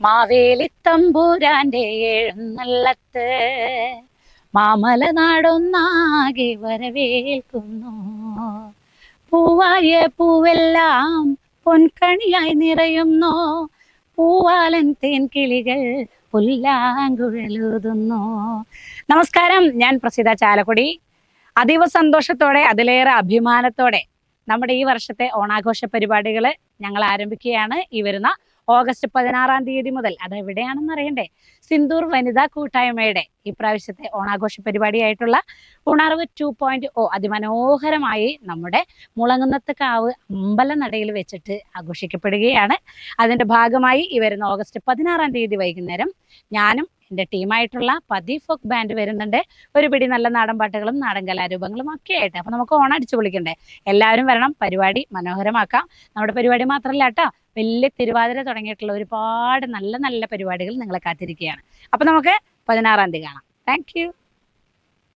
മാവേലിത്തമ്പുരാന്റെ എഴുന്നള്ളത്ത് മാമല നാടൊന്നാകെ വരവേൽക്കുന്നു. പൂവായ പൂവെല്ലാം പൊൻകണിയായി നിറയുന്നു. പൂവാലൻ തേൻകിളികൾ പുല്ലാങ്കുഴലൂതുന്നു. നമസ്കാരം, ഞാൻ പ്രസിദ്ധ ചാലക്കുടി. അതീവ സന്തോഷത്തോടെ അതിലേറെ അഭിമാനത്തോടെ നമ്മുടെ ഈ വർഷത്തെ ഓണാഘോഷ പരിപാടികൾ ഞങ്ങൾ ആരംഭിക്കുകയാണ്. ഈ വരുന്ന ഓഗസ്റ്റ് 16-ാം തീയതി മുതൽ. അത് എവിടെയാണെന്ന് അറിയണ്ടേ? സിന്ദൂർ വനിതാ കൂട്ടായ്മയുടെ ഇപ്രാവശ്യത്തെ ഓണാഘോഷ പരിപാടിയായിട്ടുള്ള ഉണർവ് 2.0 അതിമനോഹരമായി നമ്മുടെ മുളങ്ങുന്നത്ത് കാവ് അമ്പലനടയിൽ വെച്ചിട്ട് ആഘോഷിക്കപ്പെടുകയാണ്. അതിൻ്റെ ഭാഗമായി ഈ വരുന്ന ഓഗസ്റ്റ് 16-ാം തീയതി വൈകുന്നേരം ഞാനും എൻ്റെ ടീമായിട്ടുള്ള പതി ഫോക്ക് ബാൻഡ് വരുന്നുണ്ട്. ഒരു പിടി നല്ല നാടൻ പാട്ടുകളും നാടൻ കലാരൂപങ്ങളും ഒക്കെ ആയിട്ട്. അപ്പോൾ നമുക്ക് ഓണം അടിച്ചു പൊളിക്കണ്ടേ? എല്ലാവരും വരണം, പരിപാടി മനോഹരമാക്കാം. നമ്മുടെ പരിപാടി മാത്രമല്ല കേട്ടോ, വലിയ തിരുവാതിര തുടങ്ങിയിട്ടുള്ള ഒരുപാട് നല്ല നല്ല പരിപാടികൾ നിങ്ങളെ കാത്തിരിക്കുകയാണ്. അപ്പോൾ നമുക്ക് 16-ാം തീയതി കാണാം. Thank you.